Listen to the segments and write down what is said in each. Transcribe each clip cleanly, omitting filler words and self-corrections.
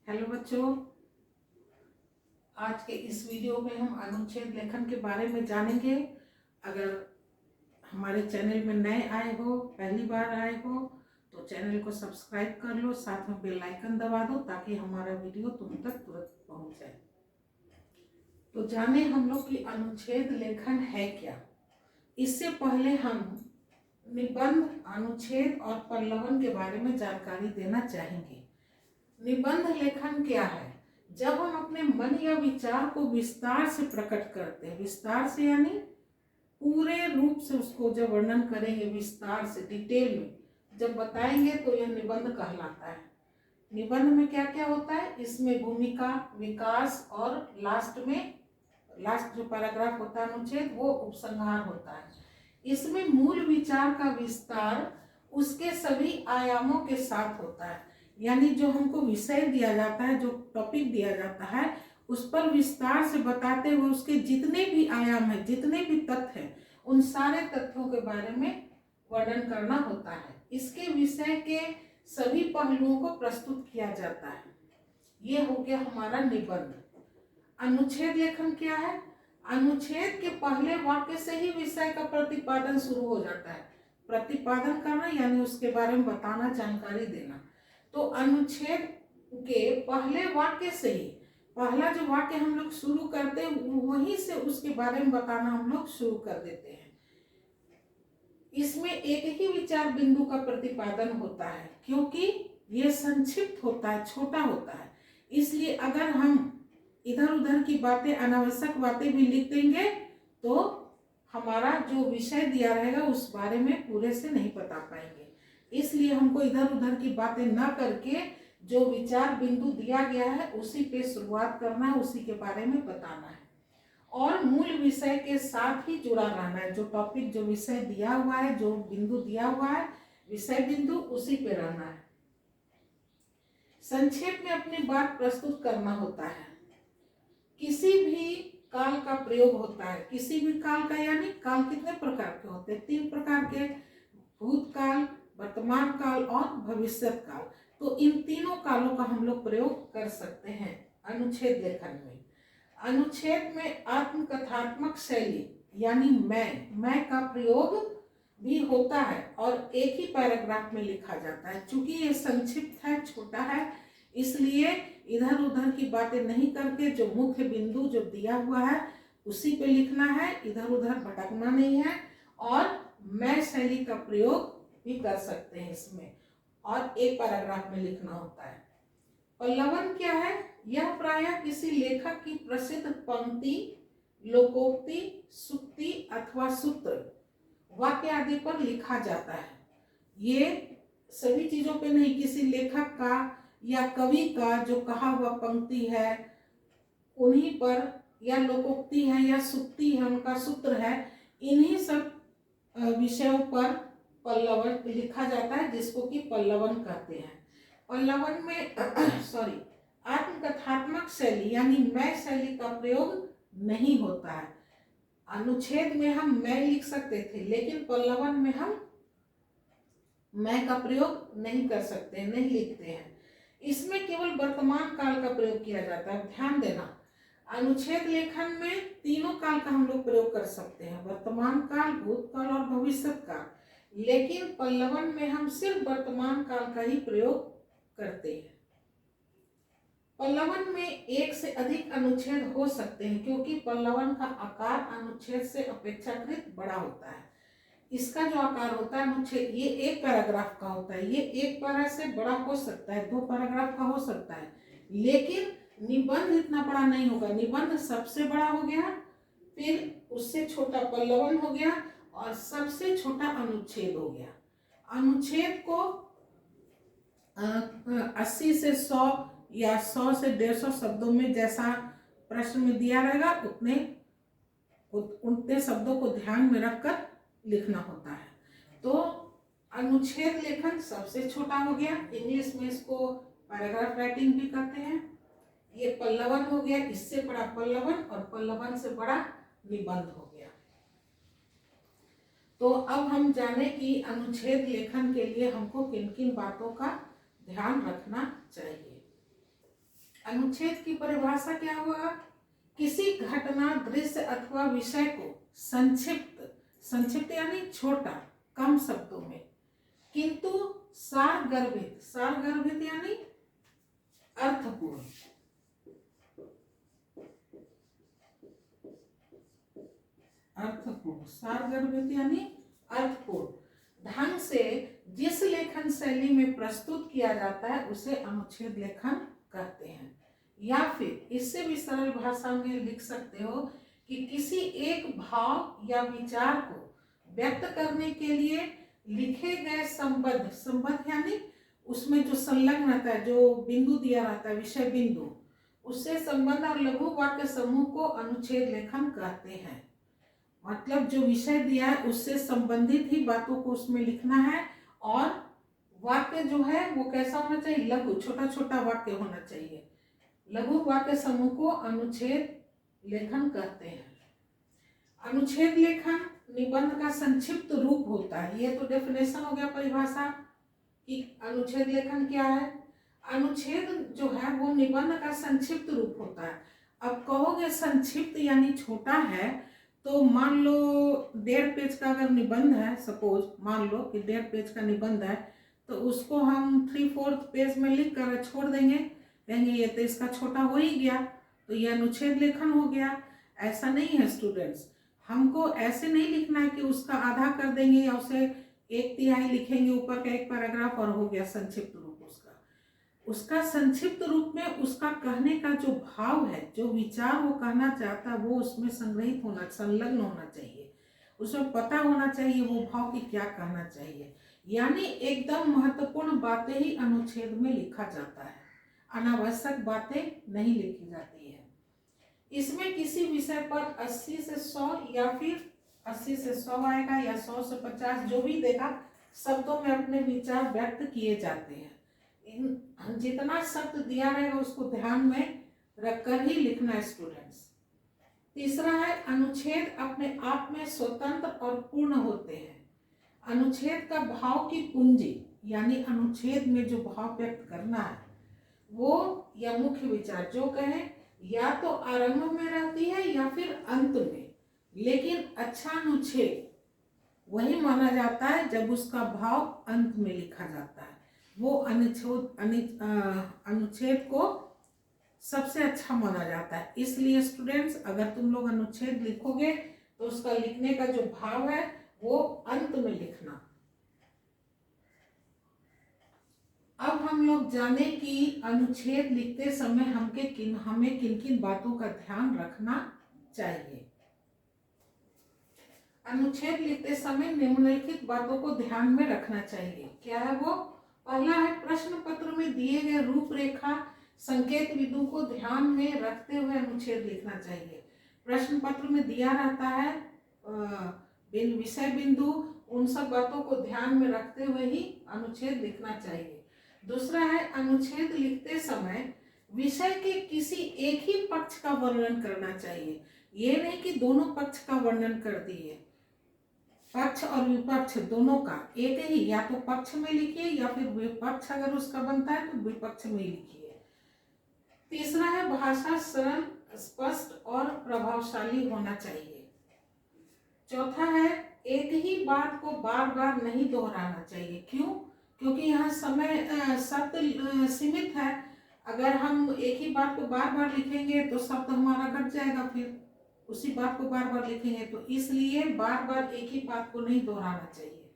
Hello बच्चों, आज के इस वीडियो में हम अनुच्छेद लेखन के बारे में जानेंगे। अगर हमारे चैनल में नए आए हो, पहली बार आए हो, तो चैनल को सब्सक्राइब कर लो, साथ में बेल आइकन दबा दो ताकि हमारा वीडियो तुम तक तुरंत पहुंच जाए। तो जाने हम लोग कि अनुच्छेद लेखन है क्या। इससे पहले हम निबंध, अनुच्छेद और पल्लवन के बारे में जानकारी देना चाहेंगे। निबंध लेखन क्या है? जब हम अपने मन या विचार को विस्तार से प्रकट करते हैं, विस्तार से यानी पूरे रूप से उसको जब वर्णन करेंगे, विस्तार से डिटेल में जब बताएंगे, तो यह निबंध कहलाता है। निबंध में क्या क्या होता है? इसमें भूमिका, विकास और लास्ट जो पैराग्राफ होता है अनुच्छेद, वो उपसंहार होता है। इसमें मूल विचार का विस्तार उसके सभी आयामों के साथ होता है। यानी जो हमको विषय दिया जाता है, जो टॉपिक दिया जाता है, उस पर विस्तार से बताते हुए उसके जितने भी आयाम हैं, जितने भी तथ्य हैं, उन सारे तथ्यों के बारे में वर्णन करना होता है। इसके विषय के सभी पहलुओं को प्रस्तुत किया जाता है। ये हो गया हमारा निबंध। अनुच्छेद लेखन क्या है? अनुच्छेद के पहले वाक्य से ही विषय का प्रतिपादन शुरू हो जाता है। प्रतिपादन करना यानी उसके बारे में बताना, जानकारी देना। तो अनुच्छेद के पहले वाक्य से ही, पहला जो वाक्य हम लोग शुरू करते हैं, वहीं से उसके बारे में बताना हम लोग शुरू कर देते हैं। इसमें एक ही विचार बिंदु का प्रतिपादन होता है, क्योंकि ये संक्षिप्त होता है, छोटा होता है। इसलिए अगर हम इधर उधर की बातें, अनावश्यक बातें भी लिख देंगे, तो हमारा जो विषय दिया रहेगा उस बारे में पूरे से नहीं बता पाएंगे। इसलिए हमको इधर उधर की बातें ना करके जो विचार बिंदु दिया गया है उसी पे शुरुआत करना है, उसी के बारे में बताना है और मूल विषय के साथ ही जुड़ा रहना है। जो टॉपिक, जो विषय दिया हुआ है, जो बिंदु दिया हुआ है, विषय बिंदु, उसी पे रहना है। संक्षेप में अपनी बात प्रस्तुत करना होता है। किसी भी काल का प्रयोग होता है। किसी भी काल का यानी काल कितने प्रकार के होते हैं? 3 प्रकार के, भूतकाल, वर्तमान काल और भविष्यत काल। तो इन तीनों कालों का हम लोग प्रयोग कर सकते हैं अनुच्छेद लेखन में। अनुच्छेद में आत्मकथात्मक शैली यानी मैं का प्रयोग भी होता है और एक ही पैराग्राफ में लिखा जाता है। चूंकि ये संक्षिप्त है, छोटा है, इसलिए इधर उधर की बातें नहीं करके जो मुख्य बिंदु जो दिया हुआ है उसी पे लिखना है, इधर उधर भटकना नहीं है। और मैं शैली का प्रयोग भी कर सकते हैं इसमें, और एक पैराग्राफ में लिखना होता है। पल्लवन क्या है? यह प्रायः किसी लेखक की प्रसिद्ध पंक्ति, लोकोक्ति, सूक्ति अथवा सूत्र, वाक्य आदि पर लिखा जाता है। ये सभी चीजों पे नहीं, किसी लेखक का या कवि का जो कहा हुआ पंक्ति है उन्हीं पर, या लोकोक्ति है या सूक्ति है, उनका सूत्र है, इन्हीं सब विषयों पर पल्लवन लिखा जाता है, जिसको कि पल्लवन कहते हैं। पल्लवन में आत्मकथात्मक शैली यानी मैं शैली का प्रयोग नहीं होता है। अनुच्छेद में हम मैं लिख सकते थे, लेकिन पल्लवन में हम मैं का प्रयोग नहीं कर सकते, नहीं लिखते हैं। इसमें केवल वर्तमान काल का प्रयोग किया जाता है। ध्यान देना, अनुच्छेद लेखन में तीनों काल का हम लोग प्रयोग कर सकते हैं, वर्तमान काल, भूतकाल और भविष्यत काल। लेकिन पल्लवन में हम सिर्फ वर्तमान काल का ही प्रयोग करते हैं। पल्लवन में एक से अधिक अनुच्छेद हो सकते हैं, क्योंकि पल्लवन का आकार अनुच्छेद से अपेक्षाकृत बड़ा होता है। इसका जो आकार होता है अनुच्छेद, ये एक पैराग्राफ का होता है, ये एक पैरा से बड़ा हो सकता है, 2 पैराग्राफ का हो सकता है, लेकिन निबंध इतना बड़ा नहीं होगा। निबंध सबसे बड़ा हो गया, फिर उससे छोटा पल्लवन हो गया, और सबसे छोटा अनुच्छेद हो गया। अनुच्छेद को 80 से 100 या 100 से 150 शब्दों में, जैसा प्रश्न में दिया रहेगा, उतने शब्दों को ध्यान में रखकर लिखना होता है। तो अनुच्छेद लेखन सबसे छोटा हो गया, इंग्लिश में इसको पैराग्राफ राइटिंग भी कहते हैं। ये पल्लवन हो गया, इससे बड़ा पल्लवन, और पल्लवन से बड़ा निबंध हो गया। तो अब हम जाने कि अनुच्छेद लेखन के लिए हमको किन किन बातों का ध्यान रखना चाहिए। अनुच्छेद की परिभाषा क्या हुआ? किसी घटना, दृश्य अथवा विषय को संक्षिप्त यानी छोटा, कम शब्दों में, किंतु सारगर्भित यानी अर्थपूर्ण, सारगर्भित यानी अर्थपूर्ण ढंग से जिस लेखन शैली में प्रस्तुत किया जाता है उसे अनुच्छेद लेखन कहते हैं। या फिर इससे भी सरल भाषा में लिख सकते हो कि किसी एक भाव या विचार को व्यक्त करने के लिए लिखे गए संबद्ध यानी उसमें जो संलग्न रहता है, जो बिंदु दिया रहता है, विषय बिंदु, उससे संबंध और लघु वाक्य समूह को अनुच्छेद लेखन कहते हैं। मतलब जो विषय दिया है उससे संबंधित ही बातों को उसमें लिखना है, और वाक्य जो है वो कैसा होना चाहिए? लघु, छोटा छोटा वाक्य होना चाहिए। लघु वाक्य समूह को अनुच्छेद लेखन कहते हैं। अनुच्छेद लेखन निबंध का संक्षिप्त रूप होता है। ये तो डेफिनेशन हो गया, परिभाषा कि अनुच्छेद लेखन क्या है। अनुच्छेद जो है वो निबंध का संक्षिप्त रूप होता है। अब कहोगे संक्षिप्त यानी छोटा है, तो मान लो 1.5 पेज का अगर निबंध है, सपोज मान लो कि 1.5 पेज का निबंध है, तो उसको हम 3/4 पेज में लिख कर छोड़ देंगे, कहेंगे ये तो इसका छोटा हो ही गया, तो ये अनुच्छेद लेखन हो गया। ऐसा नहीं है स्टूडेंट्स, हमको ऐसे नहीं लिखना है कि उसका आधा कर देंगे या उसे 1/3 लिखेंगे, ऊपर का एक पैराग्राफ और हो गया संक्षिप्त रूप उसका संक्षिप्त रूप में उसका कहने का जो भाव है, जो विचार वो कहना चाहता है, वो उसमें संग्रहित होना, संलग्न होना चाहिए, उसमें पता होना चाहिए वो भाव की क्या कहना चाहिए। यानी एकदम महत्वपूर्ण बातें ही अनुच्छेद में लिखा जाता है, अनावश्यक बातें नहीं लिखी जाती है। इसमें किसी विषय पर 80 से 100 या फिर 80 से 100 आएगा या 100 से 50, जो भी देगा, शब्दों में अपने विचार व्यक्त किए जाते हैं। जितना शब्द दिया रहेगा उसको ध्यान में रखकर ही लिखना है स्टूडेंट्स। तीसरा है अनुच्छेद अपने आप में स्वतंत्र और पूर्ण होते हैं। अनुच्छेद का भाव की पूंजी यानी अनुच्छेद में जो भाव व्यक्त करना है वो या मुख्य विचार जो कहें या तो आरंभ में रहती है या फिर अंत में, लेकिन अच्छा अनुच्छेद वही माना जाता है जब उसका भाव अंत में लिखा जाता है। वो अनुच्छेद को सबसे अच्छा माना जाता है। इसलिए स्टूडेंट्स, अगर तुम लोग अनुच्छेद लिखोगे तो उसका लिखने का जो भाव है वो अंत में लिखना। अब हम लोग जाने कि अनुच्छेद लिखते समय हमें किन किन बातों का ध्यान रखना चाहिए। अनुच्छेद लिखते समय निम्नलिखित बातों को ध्यान में रखना चाहिए। क्या है वो? पहला है, प्रश्न पत्र में दिए गए रूपरेखा संकेत बिंदु को ध्यान में रखते हुए अनुच्छेद लिखना चाहिए। प्रश्न पत्र में दिया रहता है विषय बिंदु, उन सब बातों को ध्यान में रखते हुए ही अनुच्छेद लिखना चाहिए। दूसरा है, अनुच्छेद लिखते समय विषय के किसी एक ही पक्ष का वर्णन करना चाहिए। ये नहीं कि दोनों पक्ष का वर्णन कर दिए, पक्ष और विपक्ष दोनों का एक ही, या तो पक्ष में लिखिए या फिर विपक्ष अगर उसका बनता है तो विपक्ष में लिखिए। तीसरा है, भाषा सरल, स्पष्ट और प्रभावशाली होना चाहिए। चौथा है, एक ही बात को बार बार नहीं दोहराना चाहिए। क्यों? क्योंकि यहाँ समय शब्द सीमित है। अगर हम एक ही बात को बार बार लिखेंगे तो शब्द हमारा घट जाएगा, फिर उसी बात को बार बार लिखेंगे, तो इसलिए बार बार एक ही बात को नहीं दोहराना चाहिए।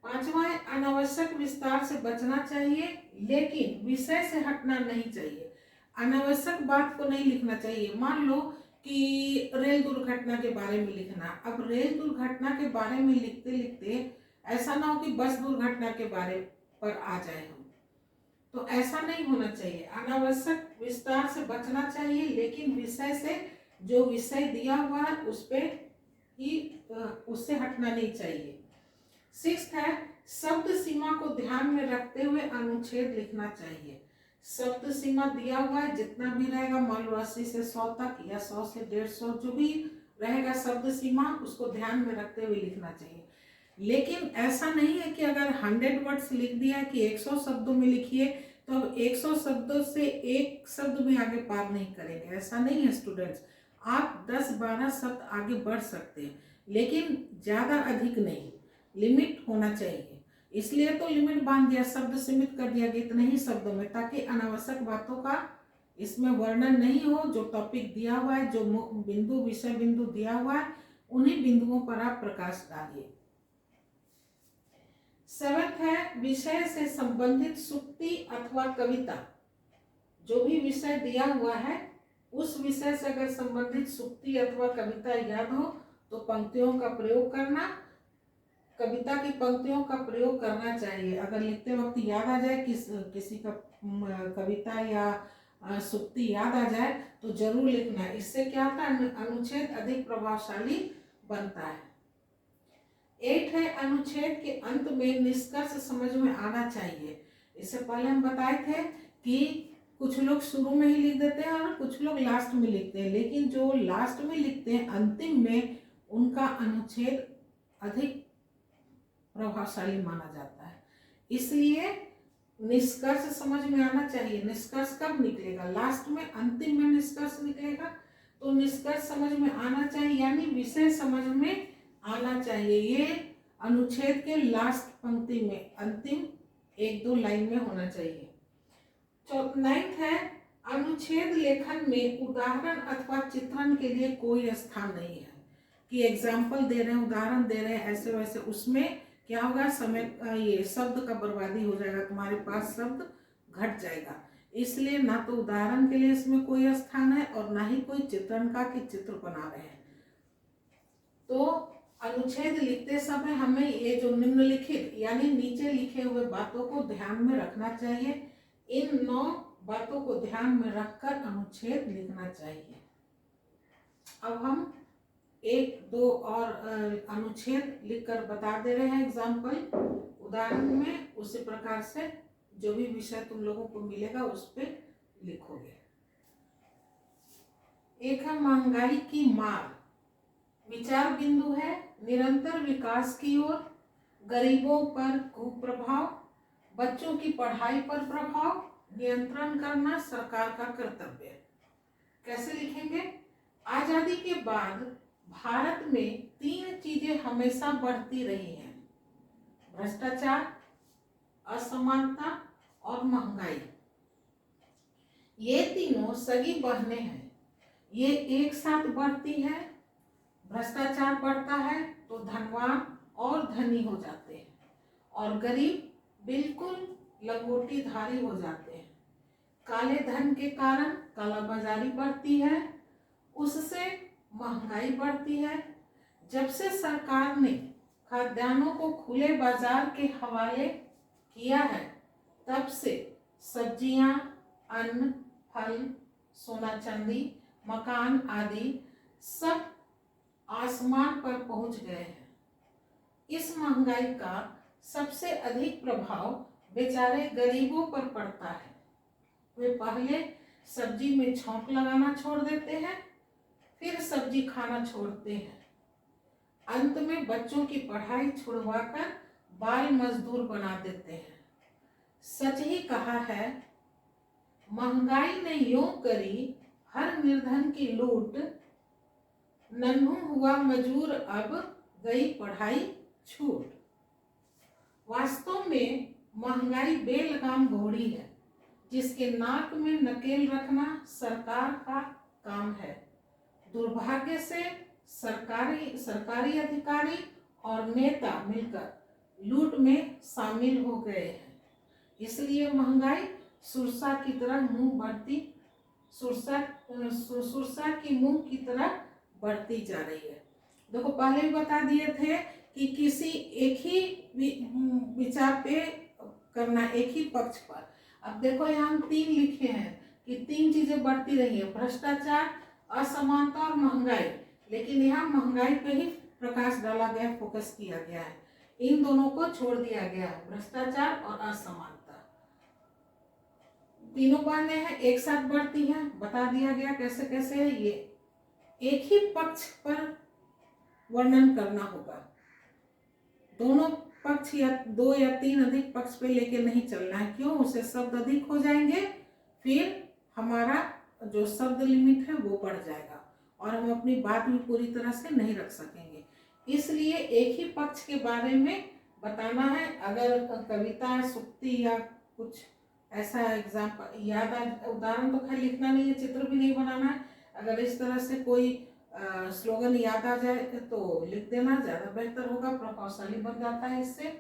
पांचवा है, अनावश्यक विस्तार से बचना चाहिए, लेकिन विषय से हटना नहीं चाहिए। अनावश्यक बात को नहीं लिखना चाहिए। मान लो कि रेल दुर्घटना के बारे में लिखना, अब रेल दुर्घटना के बारे में लिखते लिखते ऐसा ना हो कि बस दुर्घटना के बारे पर आ जाए हम, तो ऐसा नहीं होना चाहिए। अनावश्यक विस्तार से बचना चाहिए, लेकिन विषय से, जो विषय दिया हुआ है उस पे ही, उससे हटना नहीं चाहिए। 6 है, शब्द सीमा को ध्यान में रखते हुए अनुच्छेद लिखना चाहिए। शब्द सीमा दिया हुआ है, जितना भी रहेगा, मान लो 80 से 100 तक या 100 से 150, जो भी रहेगा शब्द सीमा, उसको ध्यान में रखते हुए लिखना चाहिए। लेकिन ऐसा नहीं है कि अगर 100 वर्ड्स लिख दिया कि 100 शब्दों में लिखिए, तो अब 100 शब्दों से एक शब्द भी आगे पार नहीं करेंगे, ऐसा नहीं है स्टूडेंट्स। आप 10-12 शब्द आगे बढ़ सकते हैं, लेकिन ज़्यादा अधिक नहीं, लिमिट होना चाहिए। इसलिए तो लिमिट बांध दिया, शब्द सीमित कर दिया कि इतने ही शब्दों में, ताकि अनावश्यक बातों का इसमें वर्णन नहीं हो। जो टॉपिक दिया हुआ है, जो बिंदु विषय बिंदु दिया हुआ है, उन्हीं बिंदुओं पर आप प्रकाश डालिए। 7th है विषय से संबंधित सूक्ति अथवा कविता। जो भी विषय दिया हुआ है उस विषय से अगर संबंधित सूक्ति अथवा कविता याद हो तो पंक्तियों का प्रयोग करना, कविता की पंक्तियों का प्रयोग करना चाहिए। अगर लिखते वक्त याद आ जाए किसी का कविता या सूक्ति याद आ जाए तो जरूर लिखना। इससे क्या होता है, अनुच्छेद अधिक प्रभावशाली बनता है। 8 है अनुच्छेद के अंत में निष्कर्ष समझ में आना चाहिए। इससे पहले हम बताए थे कि कुछ लोग शुरू में ही लिख देते हैं और कुछ लोग लास्ट में लिखते हैं, लेकिन जो लास्ट में लिखते हैं अंतिम में, उनका अनुच्छेद अधिक प्रभावशाली माना जाता है। इसलिए निष्कर्ष समझ में आना चाहिए। निष्कर्ष कब निकलेगा, लास्ट में, अंतिम में निष्कर्ष निकलेगा। तो निष्कर्ष समझ में आना चाहिए, यानी विषय समझ में आना चाहिए। ये अनुच्छेद के लास्ट पंक्ति में, अंतिम 1-2 लाइन में होना चाहिए। 9th है अनुच्छेद लेखन में उदाहरण अथवा चित्रण के लिए कोई स्थान नहीं है कि एग्जाम्पल दे रहे हैं, उदाहरण दे रहे हैं, ऐसे वैसे। उसमें क्या होगा, समय ये शब्द का बर्बादी हो जाएगा, तुम्हारे पास शब्द घट जाएगा। इसलिए ना तो उदाहरण के लिए इसमें कोई स्थान है और ना ही कोई चित्रण का कि चित्र बना रहे हैं। तो अनुच्छेद लिखते समय हमें ये जो निम्नलिखित यानी नीचे लिखे हुए बातों को ध्यान में रखना चाहिए। इन 9 बातों को ध्यान में रखकर अनुच्छेद लिखना चाहिए। अब हम 1-2 और अनुच्छेद लिखकर बता दे रहे हैं एग्जाम्पल उदाहरण में। उसी प्रकार से जो भी विषय तुम लोगों को मिलेगा उस पर लिखोगे। एक है महंगाई की मार। विचार बिंदु है निरंतर विकास की ओर, गरीबों पर कुप्रभाव, बच्चों की पढ़ाई पर प्रभाव, नियंत्रण करना सरकार का कर्तव्य। कैसे लिखेंगे, आजादी के बाद भारत में 3 चीजें हमेशा बढ़ती रही हैं, भ्रष्टाचार, असमानता और महंगाई। ये तीनों सगी बहनें हैं, ये एक साथ बढ़ती है। भ्रष्टाचार बढ़ता है तो धनवान और धनी हो जाते हैं और गरीब बिल्कुल लंगोटीधारी हो जाते हैं। काले धन के कारण कालाबाजारी बढ़ती है, उससे महंगाई बढ़ती है। जब से सरकार ने खाद्यान्नों को खुले बाजार के हवाले किया है तब से सब्जियां, अन्न, फल, सोना चांदी, मकान आदि सब आसमान पर पहुंच गए हैं। इस महंगाई का सबसे अधिक प्रभाव बेचारे गरीबों पर पड़ता है। वे पहले सब्जी में छौंक लगाना छोड़ देते हैं, फिर सब्जी खाना छोड़ते हैं, अंत में बच्चों की पढ़ाई छुड़वाकर बाल मजदूर बना देते हैं। सच ही कहा है, महंगाई ने यूं करी हर निर्धन की लूट, नन्हू हुआ मजूर अब गई पढ़ाई छूट। वास्तव में महंगाई बेलगाम घोड़ी है जिसके नाक में नकेल रखना सरकार का काम है। दुर्भाग्य से सरकारी अधिकारी और नेता मिलकर लूट में शामिल हो गए हैं, इसलिए महंगाई सुरसा की तरह सुरसा की मुंह की तरह बढ़ती जा रही है। देखो पहले भी बता दिए थे कि किसी एक ही विचार पे करना, एक ही पक्ष पर। अब देखो यहाँ हम 3 लिखे हैं कि 3 चीजें बढ़ती रही है, भ्रष्टाचार, असमानता और महंगाई। लेकिन यहाँ महंगाई पे ही प्रकाश डाला गया, फोकस किया गया है, इन दोनों को छोड़ दिया गया है, भ्रष्टाचार और असमानता। तीनों बातें हैं एक साथ बढ़ती हैं, बता दिया गया कैसे कैसे है। ये एक ही पक्ष पर वर्णन करना होगा, दोनों पक्ष या 2 या 3 अधिक पक्ष पे लेके नहीं चलना है। क्यों? उससे शब्द अधिक हो जाएंगे, फिर हमारा जो शब्द लिमिट है वो बढ़ जाएगा और हम अपनी बात भी पूरी तरह से नहीं रख सकेंगे। इसलिए एक ही पक्ष के बारे में बताना है। अगर कविता, सूक्ति या कुछ ऐसा एग्जाम्पल याद आ, उदाहरण तो खैर लिखना नहीं है, चित्र भी नहीं बनाना है। अगर इस तरह से कोई स्लोगन याद आ जाए तो लिख देना, ज़्यादा बेहतर होगा, प्रभावशाली बन जाता है इससे।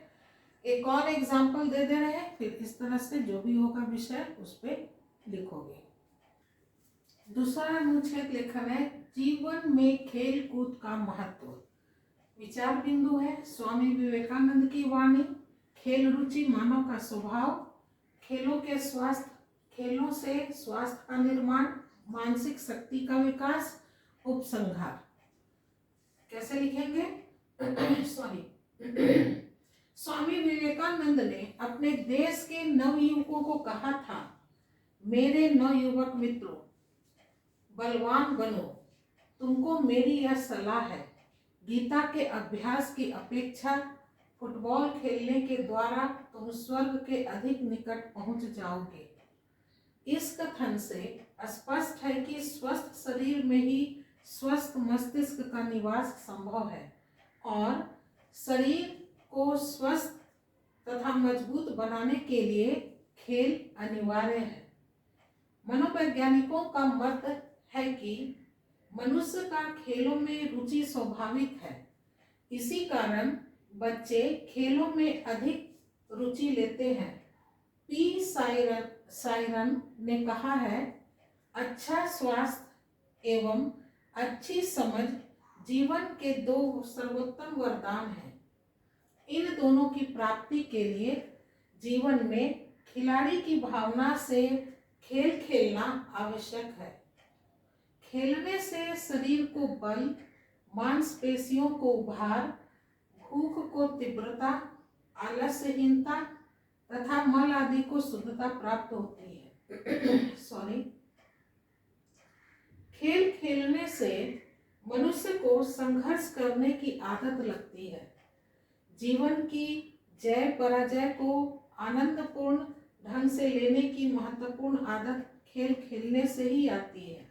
एक और एग्जाम्पल दे रहे हैं, फिर इस तरह से जो भी होगा विषय उस पर लिखोगे। दूसरा अनुच्छेद लेखन है जीवन में खेल कूद का महत्व। विचार बिंदु है स्वामी विवेकानंद की वाणी, खेल रुचि मानव का स्वभाव, खेलों से स्वास्थ्य का निर्माण, मानसिक शक्ति का विकास, उपसंहार। कैसे लिखेंगे? स्वामी विवेकानंद ने अपने देश के नवयुवकों को कहा था, मेरे नवयुवक मित्रों, बलवान बनो। तुमको मेरी यह सलाह है, गीता के अभ्यास की अपेक्षा फुटबॉल खेलने के द्वारा तुम स्वर्ग के अधिक निकट पहुंच जाओगे। इस कथन से स्पष्ट है कि स्वस्थ शरीर में ही स्वस्थ मस्तिष्क का निवास संभव है और शरीर को स्वस्थ तथा मजबूत बनाने के लिए खेल अनिवार्य है। मनोवैज्ञानिकों का मत है कि मनुष्य का खेलों में रुचि स्वाभाविक है। इसी कारण बच्चे खेलों में अधिक रुचि लेते हैं। पी साइरन ने कहा है, अच्छा स्वास्थ्य एवं अच्छी समझ जीवन के 2 सर्वोत्तम वरदान हैं। इन दोनों की प्राप्ति के लिए जीवन में खिलाड़ी की भावना से खेल खेलना आवश्यक है। खेलने से शरीर को बल, मांसपेशियों को उभार, भूख को तीव्रता, आलस्यहीनता तथा मल आदि को शुद्धता प्राप्त होती है। खेल खेलने से मनुष्य को संघर्ष करने की आदत लगती है। जीवन की जय पराजय को आनंदपूर्ण ढंग से लेने की महत्वपूर्ण आदत खेल खेलने से ही आती है।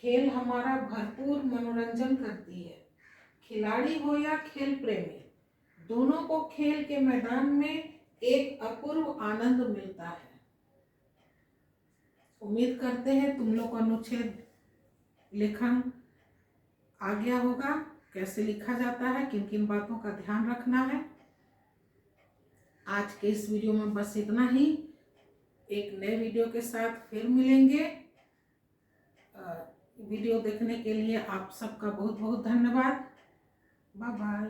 खेल हमारा भरपूर मनोरंजन करती है। खिलाड़ी हो या खेल प्रेमी, दोनों को खेल के मैदान में एक अपूर्व आनंद मिलता है। उम्मीद करते हैं तुम लोग को अनुच्छेद लेखन आ गया होगा, कैसे लिखा जाता है, किन किन बातों का ध्यान रखना है। आज के इस वीडियो में बस इतना ही। एक नए वीडियो के साथ फिर मिलेंगे। वीडियो देखने के लिए आप सबका बहुत बहुत धन्यवाद। Bye bye.